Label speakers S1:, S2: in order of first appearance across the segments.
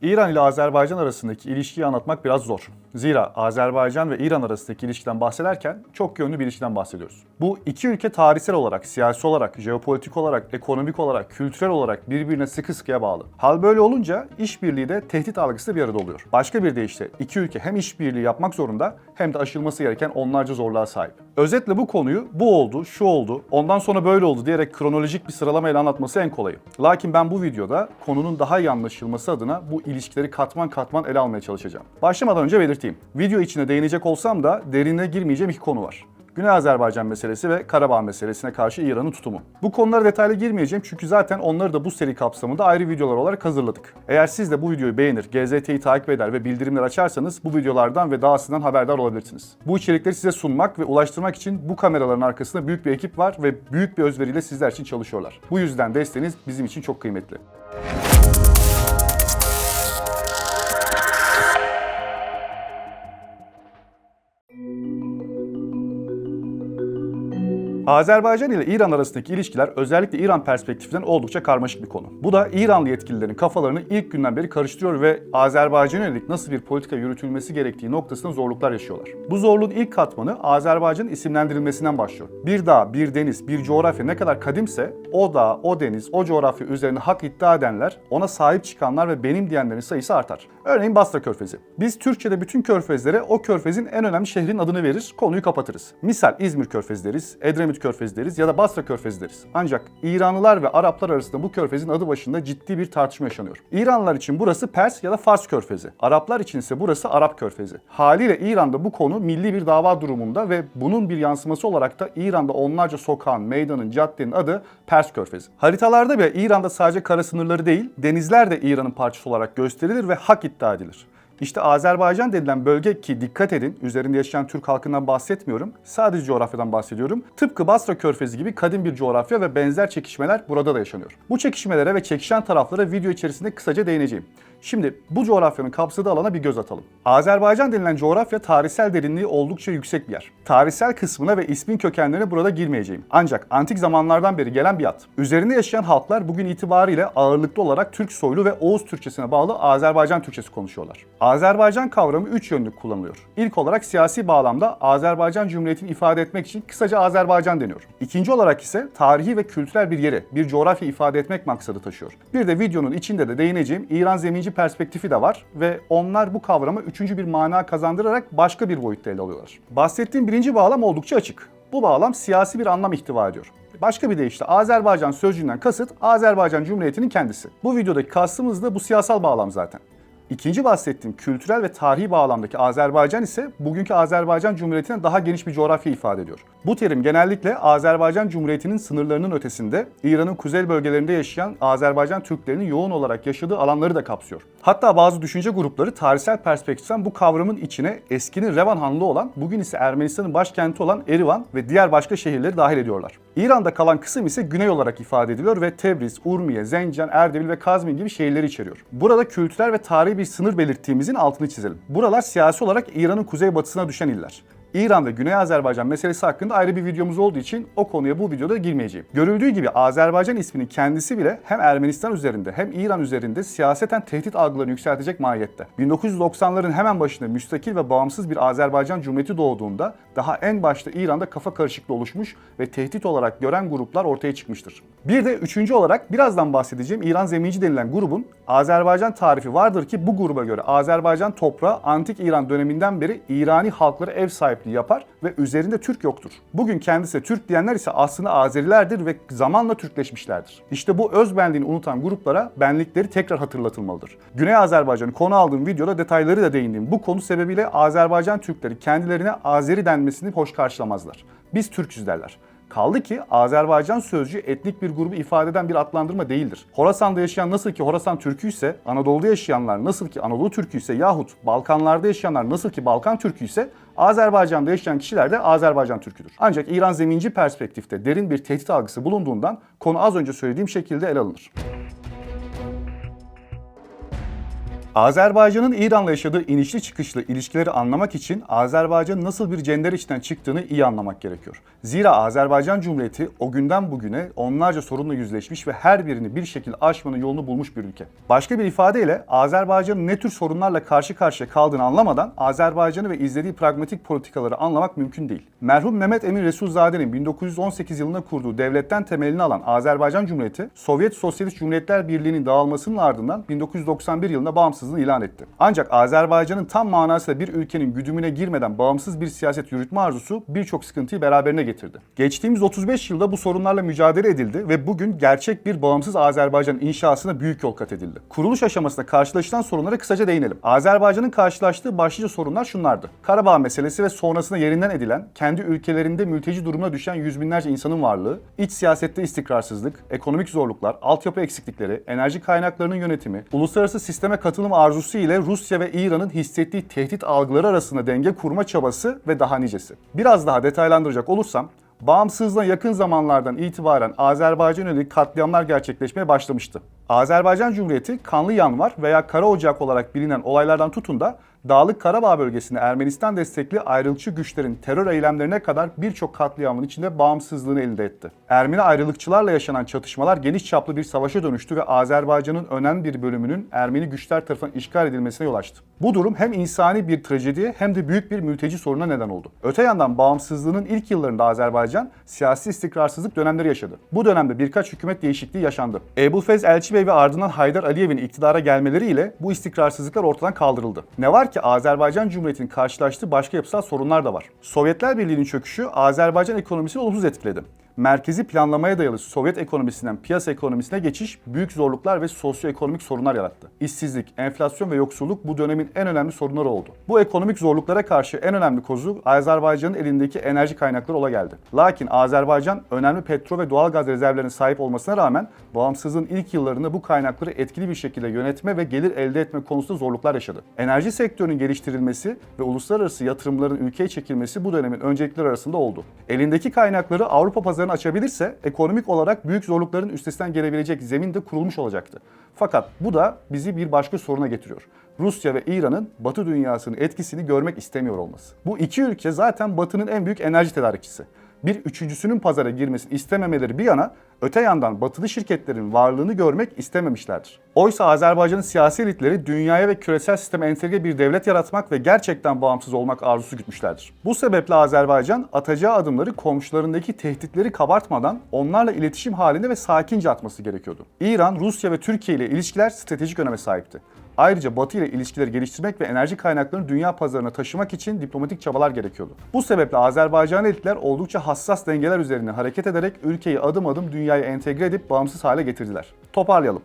S1: İran ile Azerbaycan arasındaki ilişkiyi anlatmak biraz zor. Zira Azerbaycan ve İran arasındaki ilişkiden bahsederken çok yönlü bir ilişkiden bahsediyoruz. Bu iki ülke tarihsel olarak, siyasi olarak, jeopolitik olarak, ekonomik olarak, kültürel olarak birbirine sıkı sıkıya bağlı. Hal böyle olunca işbirliği de tehdit algısı da bir arada oluyor. Başka bir deyişle iki ülke hem işbirliği yapmak zorunda hem de aşılması gereken onlarca zorluğa sahip. Özetle bu konuyu bu oldu, şu oldu, ondan sonra böyle oldu diyerek kronolojik bir sıralamayla anlatması en kolayı. Lakin ben bu videoda konunun daha iyi anlaşılması adına bu ilişkileri katman katman ele almaya çalışacağım. Başlamadan önce belirteyim. Video içine değinecek olsam da derinine girmeyeceğim iki konu var. Güney Azerbaycan meselesi ve Karabağ meselesine karşı İran'ın tutumu. Bu konulara detaylı girmeyeceğim çünkü zaten onları da bu seri kapsamında ayrı videolar olarak hazırladık. Eğer siz de bu videoyu beğenir, GZT'yi takip eder ve bildirimler açarsanız bu videolardan ve dahasından haberdar olabilirsiniz. Bu içerikleri size sunmak ve ulaştırmak için bu kameraların arkasında büyük bir ekip var ve büyük bir özveriyle sizler için çalışıyorlar. Bu yüzden desteğiniz bizim için çok kıymetli. Azerbaycan ile İran arasındaki ilişkiler özellikle İran perspektifinden oldukça karmaşık bir konu. Bu da İranlı yetkililerin kafalarını ilk günden beri karıştırıyor ve Azerbaycan'a yönelik nasıl bir politika yürütülmesi gerektiği noktasında zorluklar yaşıyorlar. Bu zorluğun ilk katmanı Azerbaycan'ın isimlendirilmesinden başlıyor. Bir dağ, bir deniz, bir coğrafya ne kadar kadimse o dağ, o deniz, o coğrafya üzerine hak iddia edenler, ona sahip çıkanlar ve benim diyenlerin sayısı artar. Örneğin Basra Körfezi. Biz Türkçe'de bütün körfezlere o körfezin en önemli şehrin adını verir, konuyu kapatırız. Misal İzmir Körfezi deriz, Edremit Körfezi deriz ya da Basra Körfezi deriz. Ancak İranlılar ve Araplar arasında bu körfezin adı başında ciddi bir tartışma yaşanıyor. İranlılar için burası Pers ya da Fars Körfezi. Araplar için ise burası Arap Körfezi. Haliyle İran'da bu konu milli bir dava durumunda ve bunun bir yansıması olarak da İran'da onlarca sokağın, meydanın, caddenin adı Pers Körfezi. Haritalarda bile İran'da sadece kara sınırları değil, denizler de İran'ın parçası olarak gösterilir ve hak iddia edilir. İşte Azerbaycan denilen bölge ki dikkat edin üzerinde yaşayan Türk halkından bahsetmiyorum. Sadece coğrafyadan bahsediyorum. Tıpkı Basra Körfezi gibi kadim bir coğrafya ve benzer çekişmeler burada da yaşanıyor. Bu çekişmelere ve çekişen taraflara video içerisinde kısaca değineceğim. Şimdi bu coğrafyanın kapsadığı alana bir göz atalım. Azerbaycan denilen coğrafya tarihsel derinliği oldukça yüksek bir yer. Tarihsel kısmına ve ismin kökenlerine burada girmeyeceğim. Ancak antik zamanlardan beri gelen bir ad. Üzerinde yaşayan halklar bugün itibariyle ağırlıklı olarak Türk soylu ve Oğuz Türkçesine bağlı Azerbaycan Türkçesi konuşuyorlar. Azerbaycan kavramı 3 yönlü kullanılıyor. İlk olarak siyasi bağlamda Azerbaycan Cumhuriyeti'ni ifade etmek için kısaca Azerbaycan deniyor. İkinci olarak ise tarihi ve kültürel bir yeri, bir coğrafya ifade etmek maksadı taşıyor. Bir de videonun içinde de değineceğim İran zeminci perspektifi de var ve onlar bu kavrama üçüncü bir mana kazandırarak başka bir boyutta ele alıyorlar. Bahsettiğim birinci bağlam oldukça açık. Bu bağlam siyasi bir anlam ihtiva ediyor. Başka bir deyişle Azerbaycan sözcüğünden kasıt Azerbaycan Cumhuriyeti'nin kendisi. Bu videodaki kastımız da bu siyasal bağlam zaten. İkinci bahsettiğim kültürel ve tarihi bağlamdaki Azerbaycan ise bugünkü Azerbaycan Cumhuriyeti'ne daha geniş bir coğrafya ifade ediyor. Bu terim genellikle Azerbaycan Cumhuriyeti'nin sınırlarının ötesinde İran'ın kuzey bölgelerinde yaşayan Azerbaycan Türklerinin yoğun olarak yaşadığı alanları da kapsıyor. Hatta bazı düşünce grupları tarihsel perspektiften bu kavramın içine eskinin Revan Hanlığı olan, bugün ise Ermenistan'ın başkenti olan Erivan ve diğer başka şehirleri dahil ediyorlar. İran'da kalan kısım ise güney olarak ifade ediliyor ve Tebriz, Urmiye, Zencan, Erdebil ve Kazmin gibi şehirleri içeriyor. Burada kültürel ve tarihi bir sınır belirttiğimizin altını çizelim. Buralar siyasi olarak İran'ın kuzeybatısına düşen iller. İran ve Güney Azerbaycan meselesi hakkında ayrı bir videomuz olduğu için o konuya bu videoda girmeyeceğim. Görüldüğü gibi Azerbaycan isminin kendisi bile hem Ermenistan üzerinde hem İran üzerinde siyaseten tehdit algılarını yükseltecek mahiyette. 1990'ların hemen başında müstakil ve bağımsız bir Azerbaycan Cumhuriyeti doğduğunda daha en başta İran'da kafa karışıklığı oluşmuş ve tehdit olarak gören gruplar ortaya çıkmıştır. Bir de üçüncü olarak birazdan bahsedeceğim İran zeminci denilen grubun Azerbaycan tarifi vardır ki bu gruba göre Azerbaycan toprağı antik İran döneminden beri İrani halklara ev sahipliği yapar ve üzerinde Türk yoktur. Bugün kendisi Türk diyenler ise aslında Azerilerdir ve zamanla Türkleşmişlerdir. İşte bu öz benliğini unutan gruplara benlikleri tekrar hatırlatılmalıdır. Güney Azerbaycan'ı konu aldığım videoda detayları da değindiğim bu konu sebebiyle Azerbaycan Türkleri kendilerine Azeri denmesini hoş karşılamazlar. Biz Türk'üz derler. Kaldı ki Azerbaycan sözcüğü etnik bir grubu ifade eden bir adlandırma değildir. Horasan'da yaşayan nasıl ki Horasan Türkü ise, Anadolu'da yaşayanlar nasıl ki Anadolu Türkü ise yahut Balkanlarda yaşayanlar nasıl ki Balkan Türkü ise Azerbaycan'da yaşayan kişiler de Azerbaycan Türküdür. Ancak İran zeminci perspektifte derin bir tehdit algısı bulunduğundan konu az önce söylediğim şekilde ele alınır. Azerbaycan'ın İran'la yaşadığı inişli çıkışlı ilişkileri anlamak için Azerbaycan'ın nasıl bir cender içinden çıktığını iyi anlamak gerekiyor. Zira Azerbaycan Cumhuriyeti o günden bugüne onlarca sorunla yüzleşmiş ve her birini bir şekilde aşmanın yolunu bulmuş bir ülke. Başka bir ifadeyle Azerbaycan'ın ne tür sorunlarla karşı karşıya kaldığını anlamadan Azerbaycan'ı ve izlediği pragmatik politikaları anlamak mümkün değil. Merhum Mehmet Emin Resulzade'nin 1918 yılında kurduğu devletten temelini alan Azerbaycan Cumhuriyeti, Sovyet Sosyalist Cumhuriyetler Birliği'nin dağılmasının ardından 1991 yılında bağımsızlığını ilan etti. Ancak Azerbaycan'ın tam manasıyla bir ülkenin güdümüne girmeden bağımsız bir siyaset yürütme arzusu birçok sıkıntıyı beraberine getirdi. Geçtiğimiz 35 yılda bu sorunlarla mücadele edildi ve bugün gerçek bir bağımsız Azerbaycan inşasına büyük yol kat edildi. Kuruluş aşamasında karşılaşılan sorunlara kısaca değinelim. Azerbaycan'ın karşılaştığı başlıca sorunlar şunlardı: Karabağ meselesi ve sonrasında yerinden edilen, kendi ülkelerinde mülteci durumuna düşen yüz binlerce insanın varlığı, iç siyasette istikrarsızlık, ekonomik zorluklar, altyapı eksiklikleri, enerji kaynaklarının yönetimi, uluslararası sisteme katılım arzusu ile Rusya ve İran'ın hissettiği tehdit algıları arasında denge kurma çabası ve daha nicesi. Biraz daha detaylandıracak olursam, bağımsızlığa yakın zamanlardan itibaren Azerbaycan'a yönelik katliamlar gerçekleşmeye başlamıştı. Azerbaycan Cumhuriyeti Kanlı Yanvar veya Kara Ocak olarak bilinen olaylardan tutun da Dağlık Karabağ bölgesinde Ermenistan destekli ayrılıkçı güçlerin terör eylemlerine kadar birçok katliamın içinde bağımsızlığını elde etti. Ermeni ayrılıkçılarla yaşanan çatışmalar geniş çaplı bir savaşa dönüştü ve Azerbaycan'ın önemli bir bölümünün Ermeni güçler tarafından işgal edilmesine yol açtı. Bu durum hem insani bir trajediye hem de büyük bir mülteci sorununa neden oldu. Öte yandan bağımsızlığının ilk yıllarında Azerbaycan siyasi istikrarsızlık dönemleri yaşadı. Bu dönemde birkaç hükümet değişikliği yaşandı. Ebulfez Elçibey ve ardından Haydar Aliyev'in iktidara gelmeleriyle bu istikrarsızlıklar ortadan kaldırıldı. Ne var ki Azerbaycan Cumhuriyeti'nin karşılaştığı başka yapısal sorunlar da var. Sovyetler Birliği'nin çöküşü Azerbaycan ekonomisini olumsuz etkiledi. Merkezi planlamaya dayalı Sovyet ekonomisinden piyasa ekonomisine geçiş büyük zorluklar ve sosyoekonomik sorunlar yarattı. İşsizlik, enflasyon ve yoksulluk bu dönemin en önemli sorunları oldu. Bu ekonomik zorluklara karşı en önemli kozu Azerbaycan'ın elindeki enerji kaynakları ola geldi. Lakin Azerbaycan önemli petrol ve doğalgaz rezervlerine sahip olmasına rağmen bağımsızlığın ilk yıllarında bu kaynakları etkili bir şekilde yönetme ve gelir elde etme konusunda zorluklar yaşadı. Enerji sektörünün geliştirilmesi ve uluslararası yatırımların ülkeye çekilmesi bu dönemin öncelikleri arasında oldu. Elindeki kaynakları Avrupa pazarına açabilirse ekonomik olarak büyük zorlukların üstesinden gelebilecek zemin de kurulmuş olacaktı. Fakat bu da bizi bir başka soruna getiriyor: Rusya ve İran'ın Batı dünyasının etkisini görmek istemiyor olması. Bu iki ülke zaten Batı'nın en büyük enerji tedarikçisi. Bir üçüncüsünün pazara girmesini istememeleri bir yana, öte yandan batılı şirketlerin varlığını görmek istememişlerdir. Oysa Azerbaycan'ın siyasi elitleri dünyaya ve küresel sisteme entegre bir devlet yaratmak ve gerçekten bağımsız olmak arzusu gütmüşlerdir. Bu sebeple Azerbaycan atacağı adımları komşularındaki tehditleri kabartmadan onlarla iletişim halinde ve sakince atması gerekiyordu. İran, Rusya ve Türkiye ile ilişkiler stratejik öneme sahipti. Ayrıca Batı ile ilişkileri geliştirmek ve enerji kaynaklarını dünya pazarına taşımak için diplomatik çabalar gerekiyordu. Bu sebeple Azerbaycan elitler oldukça hassas dengeler üzerine hareket ederek ülkeyi adım adım dünyaya entegre edip bağımsız hale getirdiler. Toparlayalım.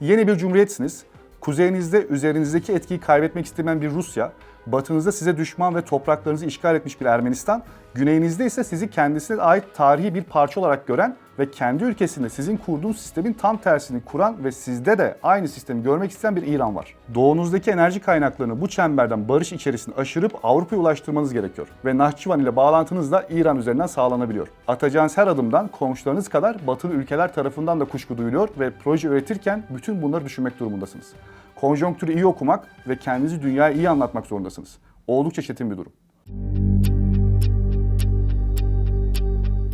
S1: Yeni bir cumhuriyetsiniz. Kuzeyinizde üzerinizdeki etkiyi kaybetmek istemeyen bir Rusya, batınızda size düşman ve topraklarınızı işgal etmiş bir Ermenistan, güneyinizde ise sizi kendisine ait tarihi bir parça olarak gören ve kendi ülkesinde sizin kurduğunuz sistemin tam tersini kuran ve sizde de aynı sistemi görmek isteyen bir İran var. Doğunuzdaki enerji kaynaklarını bu çemberden barış içerisinde aşırıp Avrupa'ya ulaştırmanız gerekiyor ve Nahçıvan ile bağlantınız da İran üzerinden sağlanabiliyor. Atacağınız her adımdan komşularınız kadar batılı ülkeler tarafından da kuşku duyuluyor ve proje üretirken bütün bunları düşünmek durumundasınız. Konjonktürü iyi okumak ve kendinizi dünyaya iyi anlatmak zorundasınız. Oldukça çetin bir durum.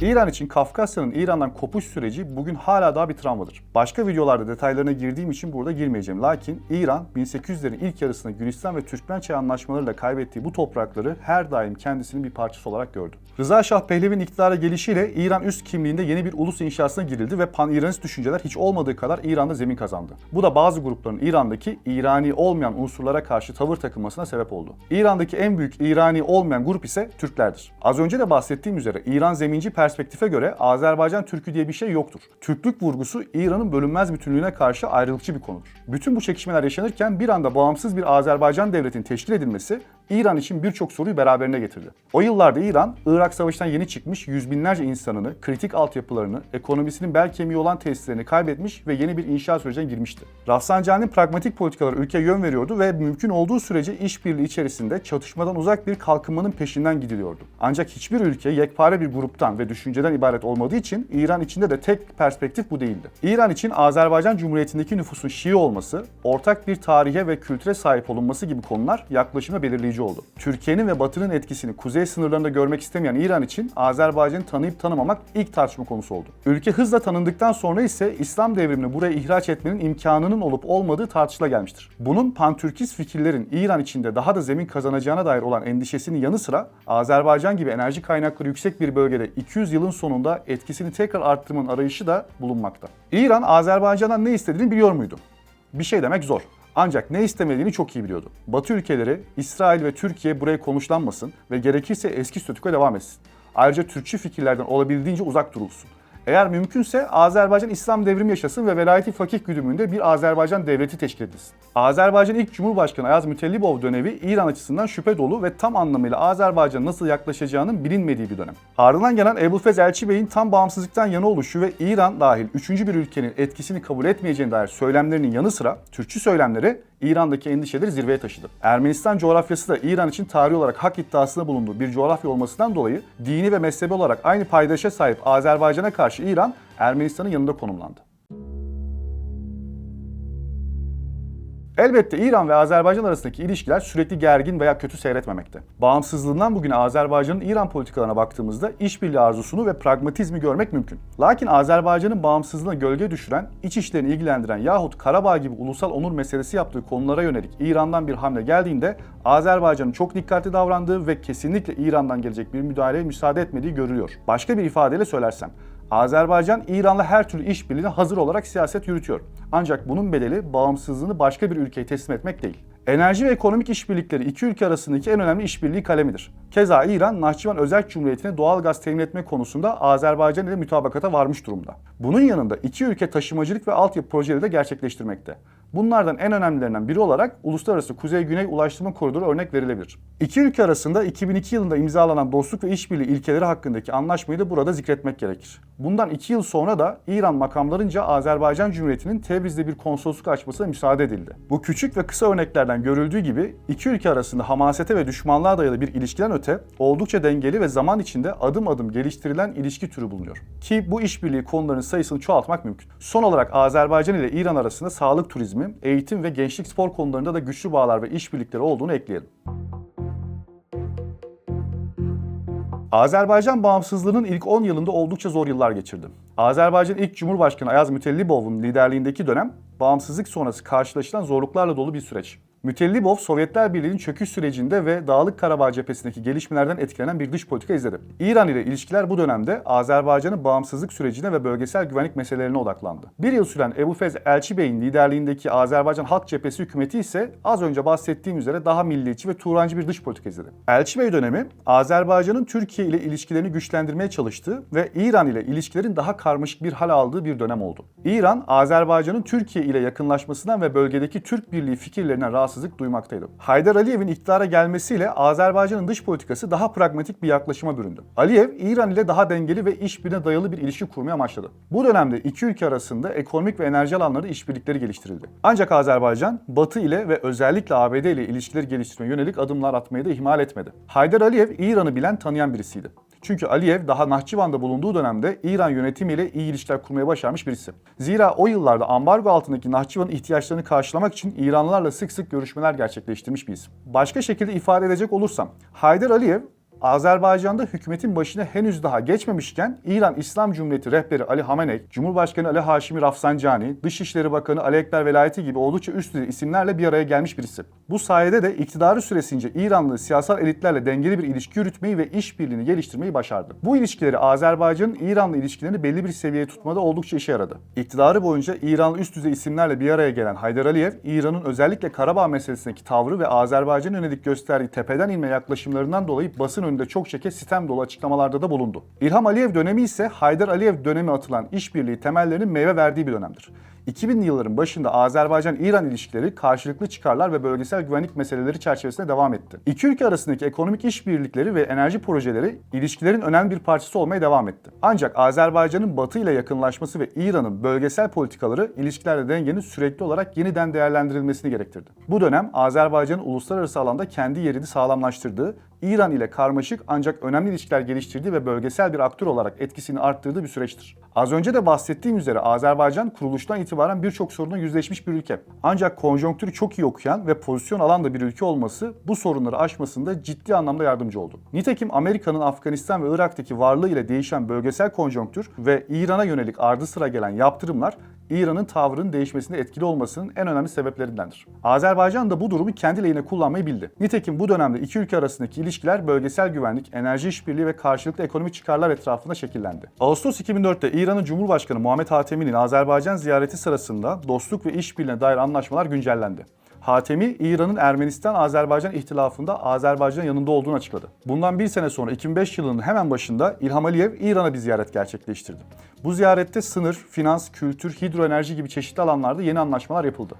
S1: İran için Kafkasya'nın İran'dan kopuş süreci bugün hala daha bir travmadır. Başka videolarda detaylarına girdiğim için burada girmeyeceğim. Lakin İran 1800'lerin ilk yarısında Gülistan ve Türkmençay anlaşmalarıyla kaybettiği bu toprakları her daim kendisinin bir parçası olarak gördü. Rıza Şah Pehlevi'nin iktidara gelişiyle İran üst kimliğinde yeni bir ulus inşasına girildi ve pan-İranist düşünceler hiç olmadığı kadar İran'da zemin kazandı. Bu da bazı grupların İran'daki İrani olmayan unsurlara karşı tavır takılmasına sebep oldu. İran'daki en büyük İrani olmayan grup ise Türklerdir. Az önce de bahsettiğim üzere İran zeminci perspektife göre Azerbaycan Türkü diye bir şey yoktur. Türklük vurgusu İran'ın bölünmez bütünlüğüne karşı ayrılıkçı bir konudur. Bütün bu çekişmeler yaşanırken bir anda bağımsız bir Azerbaycan devletinin teşkil edilmesi İran için birçok soruyu beraberine getirdi. O yıllarda İran, Irak Savaşı'ndan yeni çıkmış yüz binlerce insanını, kritik altyapılarını, ekonomisinin bel kemiği olan tesislerini kaybetmiş ve yeni bir inşaat sürecine girmişti. Rafsanjani'nin pragmatik politikaları ülkeye yön veriyordu ve mümkün olduğu sürece işbirliği içerisinde çatışmadan uzak bir kalkınmanın peşinden gidiliyordu. Ancak hiçbir ülke yekpare bir gruptan ve düşünceden ibaret olmadığı için İran içinde de tek perspektif bu değildi. İran için Azerbaycan Cumhuriyeti'ndeki nüfusun Şii olması, ortak bir tarihe ve kültüre sahip olunması gibi konular yaklaşımda belirleyici oldu. Türkiye'nin ve Batı'nın etkisini kuzey sınırlarında görmek istemeyen İran için Azerbaycan'ı tanıyıp tanımamak ilk tartışma konusu oldu. Ülke hızla tanındıktan sonra ise İslam devrimini buraya ihraç etmenin imkanının olup olmadığı tartışıla gelmiştir. Bunun pantürkist fikirlerin İran içinde daha da zemin kazanacağına dair olan endişesinin yanı sıra Azerbaycan gibi enerji kaynakları yüksek bir bölgede 200 yılın sonunda etkisini tekrar arttırmanın arayışı da bulunmakta. İran, Azerbaycan'dan ne istediğini biliyor muydu? Bir şey demek zor. Ancak ne istemediğini çok iyi biliyordu. Batı ülkeleri, İsrail ve Türkiye buraya konuşlanmasın ve gerekirse eski statükoya devam etsin. Ayrıca Türkçü fikirlerden olabildiğince uzak durulsun. Eğer mümkünse Azerbaycan İslam devrimi yaşasın ve velayeti fakih güdümünde bir Azerbaycan devleti teşkil edilsin. Azerbaycan ilk Cumhurbaşkanı Ayaz Mütellibov dönemi İran açısından şüphe dolu ve tam anlamıyla Azerbaycan'a nasıl yaklaşacağının bilinmediği bir dönem. Ardından gelen Ebulfez Elçibey'in tam bağımsızlıktan yana oluşu ve İran dahil üçüncü bir ülkenin etkisini kabul etmeyeceğine dair söylemlerinin yanı sıra Türkçü söylemleri İran'daki endişeleri zirveye taşıdı. Ermenistan coğrafyası da İran için tarihi olarak hak iddiasında bulunduğu bir coğrafya olmasından dolayı dini ve mezhebi olarak aynı paydaşa sahip Azerbaycan'a karşı İran, Ermenistan'ın yanında konumlandı. Elbette İran ve Azerbaycan arasındaki ilişkiler sürekli gergin veya kötü seyretmemekte. Bağımsızlığından bugüne Azerbaycan'ın İran politikalarına baktığımızda işbirliği arzusunu ve pragmatizmi görmek mümkün. Lakin Azerbaycan'ın bağımsızlığına gölge düşüren, iç işlerini ilgilendiren yahut Karabağ gibi ulusal onur meselesi yaptığı konulara yönelik İran'dan bir hamle geldiğinde Azerbaycan'ın çok dikkatli davrandığı ve kesinlikle İran'dan gelecek bir müdahaleye müsaade etmediği görülüyor. Başka bir ifadeyle söylersem, Azerbaycan, İran'la her türlü işbirliğine hazır olarak siyaset yürütüyor. Ancak bunun bedeli bağımsızlığını başka bir ülkeye teslim etmek değil. Enerji ve ekonomik işbirlikleri iki ülke arasındaki en önemli işbirliği kalemidir. Keza İran, Nahçıvan Özerk Cumhuriyeti'ne doğal gaz temin etme konusunda Azerbaycan ile mütabakata varmış durumda. Bunun yanında iki ülke taşımacılık ve altyapı projeleri de gerçekleştirmekte. Bunlardan en önemlilerinden biri olarak Uluslararası Kuzey-Güney Ulaştırma Koridoru örnek verilebilir. İki ülke arasında 2002 yılında imzalanan dostluk ve işbirliği ilkeleri hakkındaki anlaşmayı da burada zikretmek gerekir. Bundan 2 yıl sonra da İran makamlarınca Azerbaycan Cumhuriyeti'nin Tebriz'de bir konsolosluk açmasına müsaade edildi. Bu küçük ve kısa örneklerden görüldüğü gibi iki ülke arasında hamasete ve düşmanlığa dayalı bir ilişkiden öte oldukça dengeli ve zaman içinde adım adım geliştirilen ilişki türü bulunuyor. Ki bu işbirliği konularının sayısını çoğaltmak mümkün. Son olarak Azerbaycan ile İran arasında sağlık turizmi, eğitim ve gençlik spor konularında da güçlü bağlar ve işbirlikleri olduğunu ekleyelim. Azerbaycan bağımsızlığının ilk 10 yılında oldukça zor yıllar geçirdi. Azerbaycan ilk Cumhurbaşkanı Ayaz Mütellibov'un liderliğindeki dönem, bağımsızlık sonrası karşılaşılan zorluklarla dolu bir süreç. Mütellibov, Sovyetler Birliği'nin çöküş sürecinde ve Dağlık Karabağ cephesindeki gelişmelerden etkilenen bir dış politika izledi. İran ile ilişkiler bu dönemde Azerbaycan'ın bağımsızlık sürecine ve bölgesel güvenlik meselelerine odaklandı. Bir yıl süren Ebulfez Elçibey'in liderliğindeki Azerbaycan Halk Cephesi hükümeti ise az önce bahsettiğim üzere daha milliyetçi ve Turancı bir dış politika izledi. Elçibey dönemi, Azerbaycan'ın Türkiye ile ilişkilerini güçlendirmeye çalıştığı ve İran ile ilişkilerin daha karmaşık bir hal aldığı bir dönem oldu. İran, Azerbaycan'ın Türkiye ile yakınlaşmasından ve bölgedeki Türk Birliği fikirlerinden rahatsızlık duymaktaydı. Haydar Aliyev'in iktidara gelmesiyle Azerbaycan'ın dış politikası daha pragmatik bir yaklaşıma büründü. Aliyev, İran ile daha dengeli ve işbirliğine dayalı bir ilişki kurmaya amaçladı. Bu dönemde iki ülke arasında ekonomik ve enerji alanları işbirlikleri geliştirildi. Ancak Azerbaycan, Batı ile ve özellikle ABD ile ilişkileri geliştirmeye yönelik adımlar atmayı da ihmal etmedi. Haydar Aliyev, İran'ı bilen, tanıyan birisiydi. Çünkü Aliyev daha Nahçıvan'da bulunduğu dönemde İran yönetimiyle iyi ilişkiler kurmaya başarmış birisi. Zira o yıllarda ambargo altındaki Nahçıvan'ın ihtiyaçlarını karşılamak için İranlılarla sık sık görüşmeler gerçekleştirmiş bir isim. Başka şekilde ifade edecek olursam, Haydar Aliyev, Azerbaycan'da hükümetin başına henüz daha geçmemişken İran İslam Cumhuriyeti rehberi Ali Hameney, Cumhurbaşkanı Ali Haşimi Rafsanjani, Dışişleri Bakanı Ali Ekber Velayeti gibi oldukça üst düzey isimlerle bir araya gelmiş birisi. Bu sayede de iktidarı süresince İranlı siyasal elitlerle dengeli bir ilişki yürütmeyi ve işbirliğini geliştirmeyi başardı. Bu ilişkileri Azerbaycan'ın İran'la ilişkilerini belli bir seviyeye tutmada oldukça işe yaradı. İktidarı boyunca İranlı üst düzey isimlerle bir araya gelen Haydar Aliyev, İran'ın özellikle Karabağ meselesindeki tavrı ve Azerbaycan'a yönelik gösterdiği tepeden inme yaklaşımlarından dolayı basın önünde çokça kez sitem dolu açıklamalarda da bulundu. İlham Aliyev dönemi ise Haydar Aliyev dönemi atılan işbirliği temellerinin meyve verdiği bir dönemdir. 2000'li yılların başında Azerbaycan-İran ilişkileri karşılıklı çıkarlar ve bölgesel güvenlik meseleleri çerçevesinde devam etti. İki ülke arasındaki ekonomik işbirlikleri ve enerji projeleri ilişkilerin önemli bir parçası olmaya devam etti. Ancak Azerbaycan'ın Batı ile yakınlaşması ve İran'ın bölgesel politikaları ilişkilerde dengenin sürekli olarak yeniden değerlendirilmesini gerektirdi. Bu dönem Azerbaycan'ın uluslararası alanda kendi yerini sağlamlaştırdığı, İran ile karmaşık ancak önemli ilişkiler geliştirdiği ve bölgesel bir aktör olarak etkisini arttırdığı bir süreçtir. Az önce de bahsettiğim üzere Azerbaycan kuruluştan itibaren birçok sorunla yüzleşmiş bir ülke. Ancak konjonktürü çok iyi okuyan ve pozisyon alan da bir ülke olması bu sorunları aşmasında ciddi anlamda yardımcı oldu. Nitekim Amerika'nın Afganistan ve Irak'taki varlığı ile değişen bölgesel konjonktür ve İran'a yönelik ardı sıra gelen yaptırımlar İran'ın tavrının değişmesinde etkili olmasının en önemli sebeplerindendir. Azerbaycan da bu durumu kendi lehine kullanmayı bildi. Nitekim bu dönemde iki ülke arasındaki ilişkiler bölgesel güvenlik, enerji işbirliği ve karşılıklı ekonomik çıkarlar etrafında şekillendi. Ağustos 2004'te İran'ın Cumhurbaşkanı Muhammed Hatemi'nin Azerbaycan ziyareti sırasında dostluk ve işbirliğine dair anlaşmalar güncellendi. Hatemi, İran'ın Ermenistan-Azerbaycan ihtilafında Azerbaycan'ın yanında olduğunu açıkladı. Bundan bir sene sonra 2005 yılının hemen başında İlham Aliyev İran'a bir ziyaret gerçekleştirdi. Bu ziyarette sınır, finans, kültür, hidroenerji gibi çeşitli alanlarda yeni anlaşmalar yapıldı.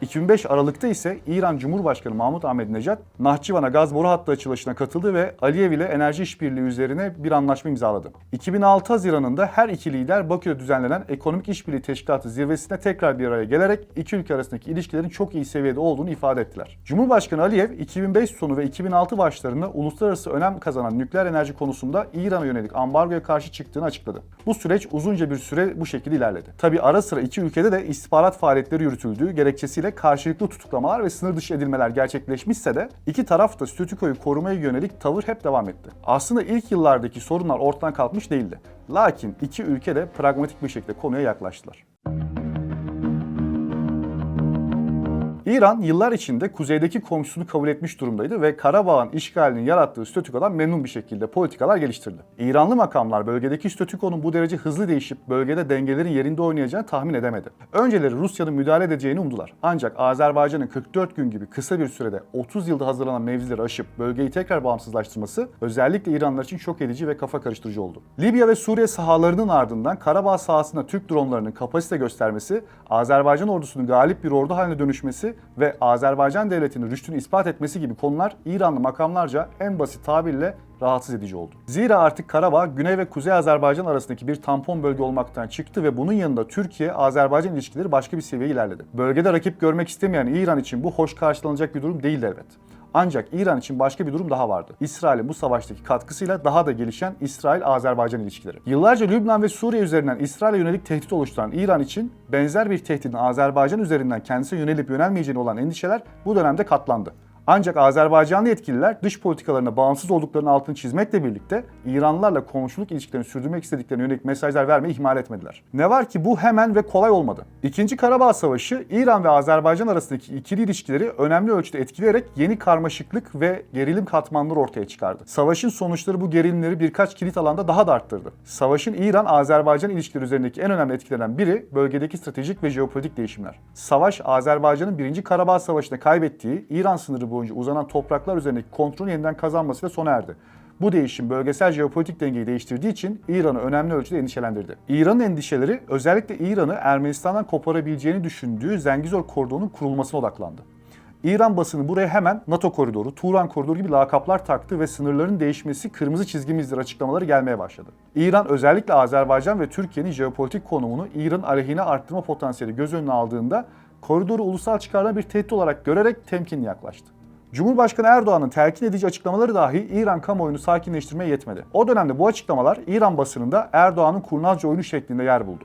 S1: 2005 Aralık'ta ise İran Cumhurbaşkanı Mahmut Ahmedinejad, Nahçıvan'a gaz boru hattı açılışına katıldı ve Aliyev ile enerji işbirliği üzerine bir anlaşma imzaladı. 2006 Haziran'ında her iki lider Bakü'de düzenlenen Ekonomik İşbirliği Teşkilatı zirvesine tekrar bir araya gelerek iki ülke arasındaki ilişkilerin çok iyi seviyede olduğunu ifade ettiler. Cumhurbaşkanı Aliyev, 2005 sonu ve 2006 başlarında uluslararası önem kazanan nükleer enerji konusunda İran'a yönelik ambargoya karşı çıktığını açıkladı. Bu süreç uzunca bir süre bu şekilde ilerledi. Tabi ara sıra iki ülkede de istihbarat faaliyetleri yürütüldüğü gerekçesiyle karşılıklı tutuklamalar ve sınır dışı edilmeler gerçekleşmişse de iki taraf da statükoyu korumaya yönelik tavır hep devam etti. Aslında ilk yıllardaki sorunlar ortadan kalkmış değildi. Lakin iki ülke de pragmatik bir şekilde konuya yaklaştılar. İran yıllar içinde kuzeydeki komşusunu kabul etmiş durumdaydı ve Karabağ'ın işgalinin yarattığı statükodan memnun bir şekilde politikalar geliştirdi. İranlı makamlar bölgedeki statükonun bu derece hızlı değişip bölgede dengelerin yerinde oynayacağını tahmin edemedi. Önceleri Rusya'nın müdahale edeceğini umdular. Ancak Azerbaycan'ın 44 gün gibi kısa bir sürede 30 yılda hazırlanan mevzileri aşıp bölgeyi tekrar bağımsızlaştırması özellikle İranlılar için şok edici ve kafa karıştırıcı oldu. Libya ve Suriye sahalarının ardından Karabağ sahasında Türk dronlarının kapasite göstermesi, Azerbaycan ordusunun galip bir ordu haline dönüşmesi ve Azerbaycan devletinin rüştünü ispat etmesi gibi konular İranlı makamlarca en basit tabirle rahatsız edici oldu. Zira artık Karabağ, Güney ve Kuzey Azerbaycan arasındaki bir tampon bölge olmaktan çıktı ve bunun yanında Türkiye-Azerbaycan ilişkileri başka bir seviyeye ilerledi. Bölgede rakip görmek istemeyen İran için bu hoş karşılanacak bir durum değildi elbet. Ancak İran için başka bir durum daha vardı. İsrail'in bu savaştaki katkısıyla daha da gelişen İsrail-Azerbaycan ilişkileri. Yıllarca Lübnan ve Suriye üzerinden İsrail'e yönelik tehdit oluşturan İran için benzer bir tehditin Azerbaycan üzerinden kendisine yönelip yönelmeyeceğine olan endişeler bu dönemde katlandı. Ancak Azerbaycanlı yetkililer dış politikalarına bağımsız olduklarının altını çizmekle birlikte İranlılarla komşuluk ilişkilerini sürdürmek istediklerine yönelik mesajlar vermeyi ihmal etmediler. Ne var ki bu hemen ve kolay olmadı. İkinci Karabağ Savaşı, İran ve Azerbaycan arasındaki ikili ilişkileri önemli ölçüde etkileyerek yeni karmaşıklık ve gerilim katmanları ortaya çıkardı. Savaşın sonuçları bu gerilimleri birkaç kilit alanda daha da arttırdı. Savaşın İran-Azerbaycan ilişkileri üzerindeki en önemli etkilerinden biri bölgedeki stratejik ve jeopolitik değişimler. Savaş, Azerbaycan'ın 1. Karabağ Savaşı'nda kaybettiği İran sınırı boyunca uzanan topraklar üzerindeki kontrolü yeniden kazanmasıyla sona erdi. Bu değişim bölgesel jeopolitik dengeyi değiştirdiği için İran'ı önemli ölçüde endişelendirdi. İran'ın endişeleri özellikle İran'ı Ermenistan'dan koparabileceğini düşündüğü Zengizor koridorunun kurulmasına odaklandı. İran basını buraya hemen NATO koridoru, Turan koridoru gibi lakaplar taktı ve sınırların değişmesi kırmızı çizgimizdir açıklamaları gelmeye başladı. İran özellikle Azerbaycan ve Türkiye'nin jeopolitik konumunu İran aleyhine arttırma potansiyeli göz önüne aldığında koridoru ulusal çıkarlarına bir tehdit olarak görerek temkinli yaklaştı. Cumhurbaşkanı Erdoğan'ın telkin edici açıklamaları dahi İran kamuoyunu sakinleştirmeye yetmedi. O dönemde bu açıklamalar İran basınında Erdoğan'ın kurnazca oyunu şeklinde yer buldu.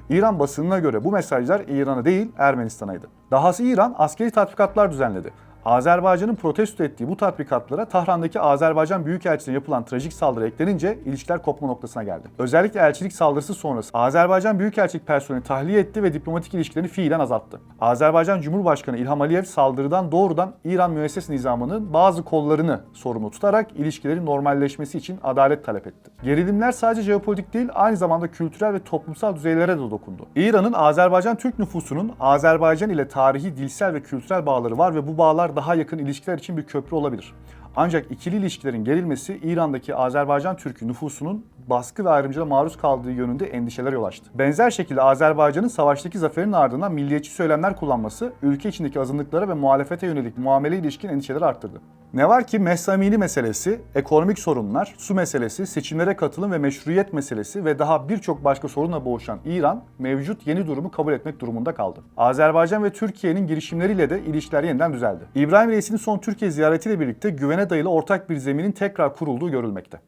S1: İran basınına göre bu mesajlar İran'a değil Ermenistan'aydı. Dahası İran askeri tatbikatlar düzenledi. Azerbaycan'ın protesto ettiği bu tatbikatlara Tahran'daki Azerbaycan Büyükelçiliğine yapılan trajik saldırı eklenince ilişkiler kopma noktasına geldi. Özellikle elçilik saldırısı sonrası Azerbaycan Büyükelçilik personeli tahliye etti ve diplomatik ilişkilerini fiilen azalttı. Azerbaycan Cumhurbaşkanı İlham Aliyev saldırıdan doğrudan İran müesses nizamının bazı kollarını sorumlu tutarak ilişkilerin normalleşmesi için adalet talep etti. Gerilimler sadece jeopolitik değil, aynı zamanda kültürel ve toplumsal düzeylere de dokundu. İran'ın Azerbaycan Türk nüfusunun Azerbaycan ile tarihi, dilsel ve kültürel bağları var ve bu bağlar daha yakın ilişkiler için bir köprü olabilir. Ancak ikili ilişkilerin gerilmesi İran'daki Azerbaycan Türk'ü nüfusunun baskı ve ayrımcılığa maruz kaldığı yönünde endişeler yol açtı. Benzer şekilde Azerbaycan'ın savaştaki zaferin ardından milliyetçi söylemler kullanması ülke içindeki azınlıklara ve muhalefete yönelik muamele ilişkin endişeleri arttırdı. Ne var ki Mahsa Amini meselesi, ekonomik sorunlar, su meselesi, seçimlere katılım ve meşruiyet meselesi ve daha birçok başka sorunla boğuşan İran, mevcut yeni durumu kabul etmek durumunda kaldı. Azerbaycan ve Türkiye'nin girişimleriyle de ilişkiler yeniden düzeldi. İbrahim Reis'in son Türkiye ziyaretiyle birlikte güvene dayalı ortak bir zeminin tekrar kurulduğu görülmekte.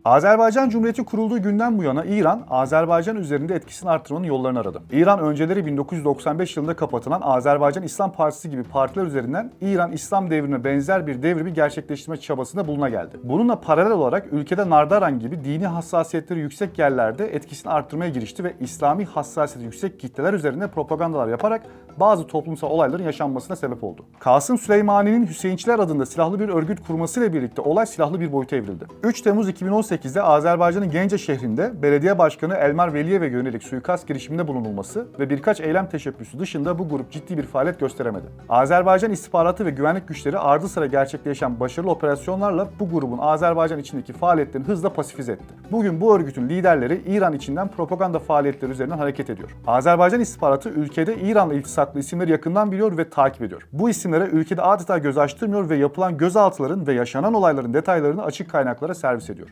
S1: Azerbaycan Cumhuriyeti kurulduğu günden bu yana İran, Azerbaycan üzerinde etkisini artırmanın yollarını aradı. İran önceleri 1995 yılında kapatılan Azerbaycan İslam Partisi gibi partiler üzerinden İran İslam devrine benzer bir devrimi gerçekleştirme çabasında buluna geldi. Bununla paralel olarak ülkede Nardaran gibi dini hassasiyetleri yüksek yerlerde etkisini artırmaya girişti ve İslami hassasiyeti yüksek kitleler üzerinde propagandalar yaparak bazı toplumsal olayların yaşanmasına sebep oldu. Kasım Süleymani'nin Hüseyinçiler adında silahlı bir örgüt kurmasıyla birlikte olay silahlı bir boyuta evrildi. 3 Temmuz 2018'de Azerbaycan'ın Gence şehrinde belediye başkanı Elmar Veliyev'e yönelik suikast girişiminde bulunulması ve birkaç eylem teşebbüsü dışında bu grup ciddi bir faaliyet gösteremedi. Azerbaycan istihbaratı ve güvenlik güçleri ardı sıra gerçekleşen başarılı operasyonlarla bu grubun Azerbaycan içindeki faaliyetlerini hızla pasifize etti. Bugün bu örgütün liderleri İran içinden propaganda faaliyetleri üzerinden hareket ediyor. Azerbaycan istihbaratı ülkede İran'la iltisaklı isimleri yakından biliyor ve takip ediyor. Bu isimlere ülkede adeta göz açtırmıyor ve yapılan gözaltıların ve yaşanan olayların detaylarını açık kaynaklara servis ediyor.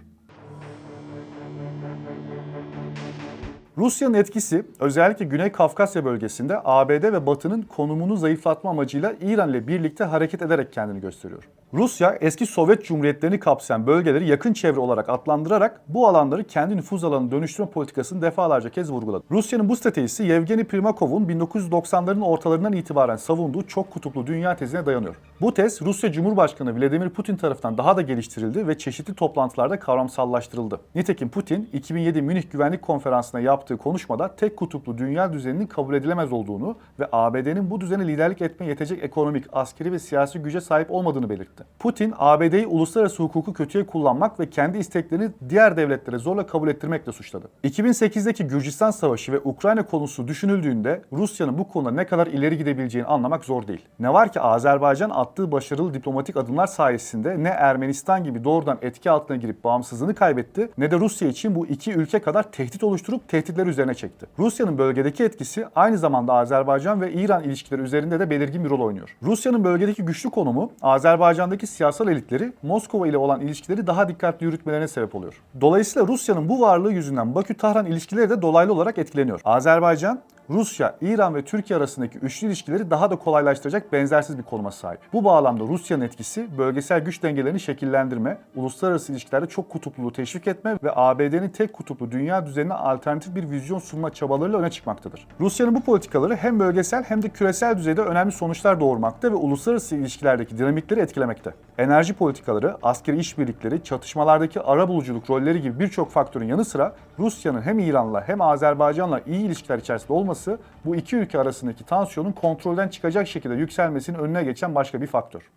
S1: Rusya'nın etkisi özellikle Güney Kafkasya bölgesinde ABD ve Batı'nın konumunu zayıflatma amacıyla İran ile birlikte hareket ederek kendini gösteriyor. Rusya, eski Sovyet Cumhuriyetlerini kapsayan bölgeleri yakın çevre olarak adlandırarak bu alanları kendi nüfuz alanına dönüştürme politikasını defalarca kez vurguladı. Rusya'nın bu stratejisi Yevgeni Primakov'un 1990'ların ortalarından itibaren savunduğu çok kutuplu dünya tezine dayanıyor. Bu tez Rusya Cumhurbaşkanı Vladimir Putin tarafından daha da geliştirildi ve çeşitli toplantılarda kavramsallaştırıldı. Nitekim Putin, 2007 Münih Güvenlik Konferansı'na yaptığı konuşmada tek kutuplu dünya düzeninin kabul edilemez olduğunu ve ABD'nin bu düzene liderlik etmeye yetecek ekonomik, askeri ve siyasi güce sahip olmadığını belirtti. Putin, ABD'yi uluslararası hukuku kötüye kullanmak ve kendi isteklerini diğer devletlere zorla kabul ettirmekle suçladı. 2008'deki Gürcistan Savaşı ve Ukrayna konusu düşünüldüğünde Rusya'nın bu konuda ne kadar ileri gidebileceğini anlamak zor değil. Ne var ki Azerbaycan attığı başarılı diplomatik adımlar sayesinde ne Ermenistan gibi doğrudan etki altına girip bağımsızlığını kaybetti ne de Rusya için bu iki ülke kadar tehdit oluşturup tehditleri üzerine çekti. Rusya'nın bölgedeki etkisi aynı zamanda Azerbaycan ve İran ilişkileri üzerinde de belirgin bir rol oynuyor. Rusya'nın bölgedeki güçlü konumu Azerbaycan'daki siyasal elitleri Moskova ile olan ilişkileri daha dikkatli yürütmelerine sebep oluyor. Dolayısıyla Rusya'nın bu varlığı yüzünden Bakü-Tahran ilişkileri de dolaylı olarak etkileniyor. Azerbaycan, Rusya, İran ve Türkiye arasındaki üçlü ilişkileri daha da kolaylaştıracak benzersiz bir konuma sahip. Bu bağlamda Rusya'nın etkisi bölgesel güç dengelerini şekillendirme, uluslararası ilişkilerde çok kutupluluğu teşvik etme ve ABD'nin tek kutuplu dünya düzenine alternatif bir vizyon sunma çabalarıyla öne çıkmaktadır. Rusya'nın bu politikaları hem bölgesel hem de küresel düzeyde önemli sonuçlar doğurmakta ve uluslararası ilişkilerdeki dinamikleri etkilemekte. Enerji politikaları, askeri işbirlikleri, çatışmalardaki arabuluculuk rolleri gibi birçok faktörün yanı sıra Rusya'nın hem İran'la hem Azerbaycan'la iyi ilişkiler içerisinde olması bu iki ülke arasındaki tansiyonun kontrolden çıkacak şekilde yükselmesinin önüne geçen başka bir faktör.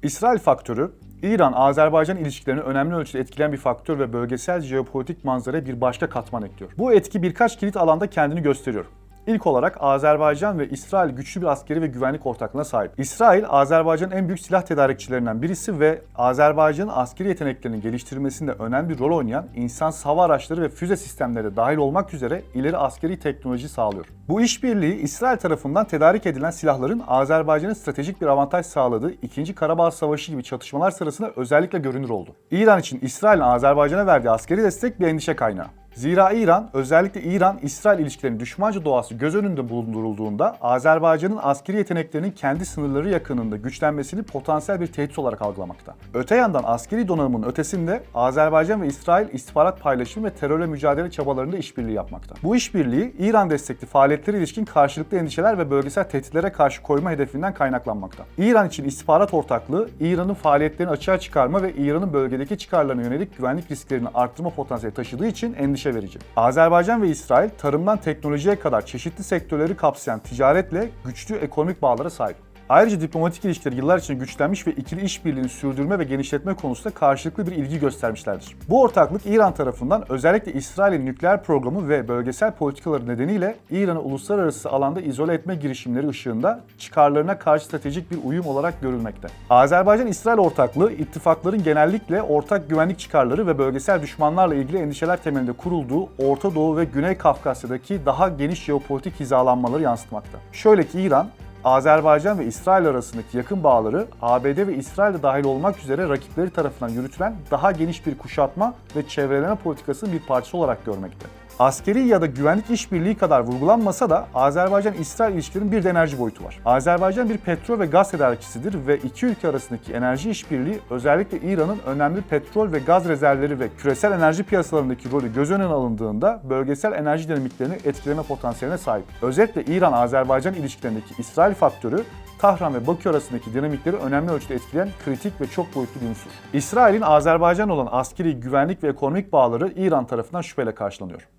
S1: İsrail faktörü, İran-Azerbaycan ilişkilerini önemli ölçüde etkileyen bir faktör ve bölgesel jeopolitik manzaraya bir başka katman ekliyor. Bu etki birkaç kilit alanda kendini gösteriyor. İlk olarak Azerbaycan ve İsrail güçlü bir askeri ve güvenlik ortaklığına sahip. İsrail, Azerbaycan'ın en büyük silah tedarikçilerinden birisi ve Azerbaycan'ın askeri yeteneklerinin geliştirilmesinde önemli bir rol oynayan insansız hava araçları ve füze sistemleri de dahil olmak üzere ileri askeri teknoloji sağlıyor. Bu işbirliği İsrail tarafından tedarik edilen silahların Azerbaycan'ın stratejik bir avantaj sağladığı 2. Karabağ Savaşı gibi çatışmalar sırasında özellikle görünür oldu. İran için İsrail'in Azerbaycan'a verdiği askeri destek bir endişe kaynağı. Zira İran, özellikle İran-İsrail ilişkilerinin düşmanca doğası göz önünde bulundurulduğunda Azerbaycan'ın askeri yeteneklerinin kendi sınırları yakınında güçlenmesini potansiyel bir tehdit olarak algılamakta. Öte yandan askeri donanımın ötesinde Azerbaycan ve İsrail istihbarat paylaşımı ve terörle mücadele çabalarında işbirliği yapmakta. Bu işbirliği İran destekli faaliyetlere ilişkin karşılıklı endişeler ve bölgesel tehditlere karşı koyma hedefinden kaynaklanmakta. İran için istihbarat ortaklığı, İran'ın faaliyetlerini açığa çıkarma ve İran'ın bölgedeki çıkarlarına yönelik güvenlik risklerini arttırma potansiyeli taşıdığı için endişe verici. Azerbaycan ve İsrail tarımdan teknolojiye kadar çeşitli sektörleri kapsayan ticaretle güçlü ekonomik bağlara sahip. Ayrıca diplomatik ilişkileri yıllar içinde güçlenmiş ve ikili işbirliğini sürdürme ve genişletme konusunda karşılıklı bir ilgi göstermişlerdir. Bu ortaklık İran tarafından özellikle İsrail'in nükleer programı ve bölgesel politikaları nedeniyle İran'ı uluslararası alanda izole etme girişimleri ışığında çıkarlarına karşı stratejik bir uyum olarak görülmekte. Azerbaycan-İsrail ortaklığı ittifakların genellikle ortak güvenlik çıkarları ve bölgesel düşmanlarla ilgili endişeler temelinde kurulduğu Orta Doğu ve Güney Kafkasya'daki daha geniş jeopolitik hizalanmaları yansıtmakta. Şöyle ki İran, Azerbaycan ve İsrail arasındaki yakın bağları ABD ve İsrail'de dahil olmak üzere rakipleri tarafından yürütülen daha geniş bir kuşatma ve çevreleme politikasının bir parçası olarak görmekte. Askeri ya da güvenlik işbirliği kadar vurgulanmasa da Azerbaycan-İsrail ilişkilerinin bir de enerji boyutu var. Azerbaycan bir petrol ve gaz tedarikçisidir ve iki ülke arasındaki enerji işbirliği özellikle İran'ın önemli petrol ve gaz rezervleri ve küresel enerji piyasalarındaki rolü göz önüne alındığında bölgesel enerji dinamiklerini etkileme potansiyeline sahip. Özellikle İran-Azerbaycan ilişkilerindeki İsrail faktörü Tahran ve Bakü arasındaki dinamikleri önemli ölçüde etkileyen kritik ve çok boyutlu bir unsur. İsrail'in Azerbaycan olan askeri, güvenlik ve ekonomik bağları İran tarafından şüpheyle karşılanıyor.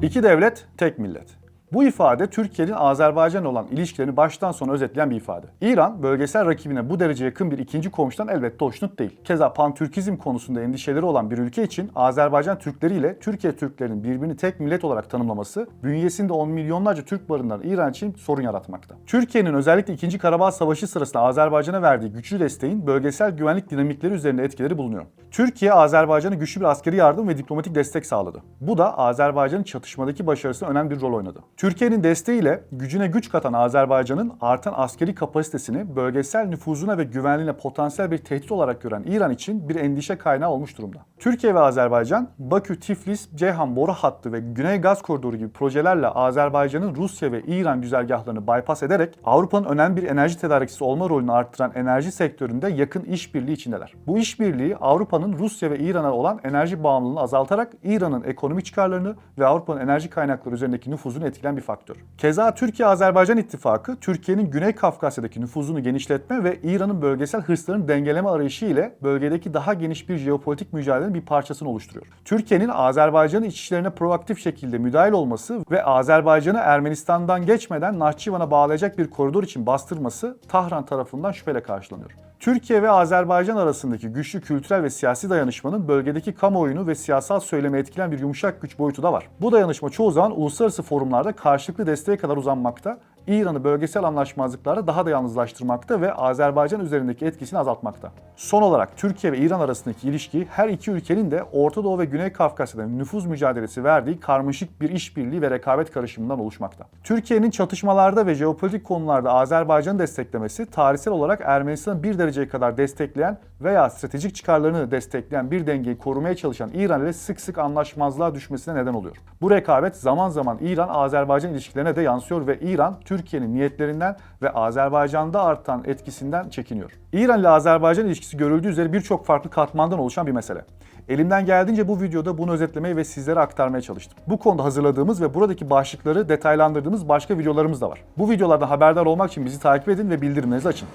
S1: İki devlet, tek millet. Bu ifade Türkiye'nin Azerbaycan'la olan ilişkilerini baştan sona özetleyen bir ifade. İran, bölgesel rakibine bu derece yakın bir ikinci komşudan elbette hoşnut değil. Keza Pantürkizm konusunda endişeleri olan bir ülke için Azerbaycan Türkleri ile Türkiye Türklerinin birbirini tek millet olarak tanımlaması, bünyesinde 10 milyonlarca Türk barındıran İran için sorun yaratmakta. Türkiye'nin özellikle 2. Karabağ Savaşı sırasında Azerbaycan'a verdiği güçlü desteğin bölgesel güvenlik dinamikleri üzerinde etkileri bulunuyor. Türkiye, Azerbaycan'a güçlü bir askeri yardım ve diplomatik destek sağladı. Bu da Azerbaycan'ın çatışmadaki başarısına önemli bir rol oynadı. Türkiye'nin desteğiyle gücüne güç katan Azerbaycan'ın artan askeri kapasitesini bölgesel nüfuzuna ve güvenliğine potansiyel bir tehdit olarak gören İran için bir endişe kaynağı olmuş durumda. Türkiye ve Azerbaycan, Bakü-Tiflis-Ceyhan boru hattı ve Güney Gaz Koridoru gibi projelerle Azerbaycan'ın Rusya ve İran güzergahlarını bypass ederek Avrupa'nın önemli bir enerji tedarikçisi olma rolünü arttıran enerji sektöründe yakın işbirliği içindeler. Bu işbirliği Avrupa'nın Rusya ve İran'a olan enerji bağımlılığını azaltarak İran'ın ekonomik çıkarlarını ve Avrupa'nın enerji kaynakları üzerindeki nüfuzunu etkileyen bir faktör. Keza Türkiye-Azerbaycan ittifakı, Türkiye'nin Güney Kafkasya'daki nüfuzunu genişletme ve İran'ın bölgesel hırslarını dengeleme arayışı ile bölgedeki daha geniş bir jeopolitik mücadelenin bir parçasını oluşturuyor. Türkiye'nin Azerbaycan'ın iç işlerine proaktif şekilde müdahil olması ve Azerbaycan'ı Ermenistan'dan geçmeden Nahçıvan'a bağlayacak bir koridor için bastırması Tahran tarafından şüpheyle karşılanıyor. Türkiye ve Azerbaycan arasındaki güçlü kültürel ve siyasi dayanışmanın bölgedeki kamuoyunu ve siyasal söylemi etkileyen bir yumuşak güç boyutu da var. Bu dayanışma çoğu zaman uluslararası forumlarda karşılıklı desteğe kadar uzanmakta, İran'ı bölgesel anlaşmazlıklarda daha da yalnızlaştırmakta ve Azerbaycan üzerindeki etkisini azaltmakta. Son olarak Türkiye ve İran arasındaki ilişki her iki ülkenin de Orta Doğu ve Güney Kafkasya'da nüfuz mücadelesi verdiği karmaşık bir işbirliği ve rekabet karışımından oluşmakta. Türkiye'nin çatışmalarda ve jeopolitik konularda Azerbaycan'ı desteklemesi, tarihsel olarak Ermenistan'ı bir dereceye kadar destekleyen veya stratejik çıkarlarını destekleyen bir dengeyi korumaya çalışan İran ile sık sık anlaşmazlığa düşmesine neden oluyor. Bu rekabet zaman zaman İran-Azerbaycan ilişkilerine de yansıyor ve İran, Türkiye'nin niyetlerinden ve Azerbaycan'da artan etkisinden çekiniyor. İran ile Azerbaycan ilişkisi görüldüğü üzere birçok farklı katmandan oluşan bir mesele. Elimden geldiğince bu videoda bunu özetlemeye ve sizlere aktarmaya çalıştım. Bu konuda hazırladığımız ve buradaki başlıkları detaylandırdığımız başka videolarımız da var. Bu videolardan haberdar olmak için bizi takip edin ve bildirimlerinizi açın.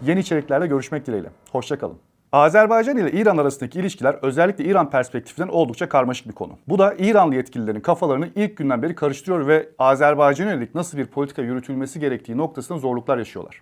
S1: Yeni içeriklerle görüşmek dileğiyle. Hoşça kalın. Azerbaycan ile İran arasındaki ilişkiler özellikle İran perspektifinden oldukça karmaşık bir konu. Bu da İranlı yetkililerin kafalarını ilk günden beri karıştırıyor ve Azerbaycan'a yönelik nasıl bir politika yürütülmesi gerektiği noktasında zorluklar yaşıyorlar.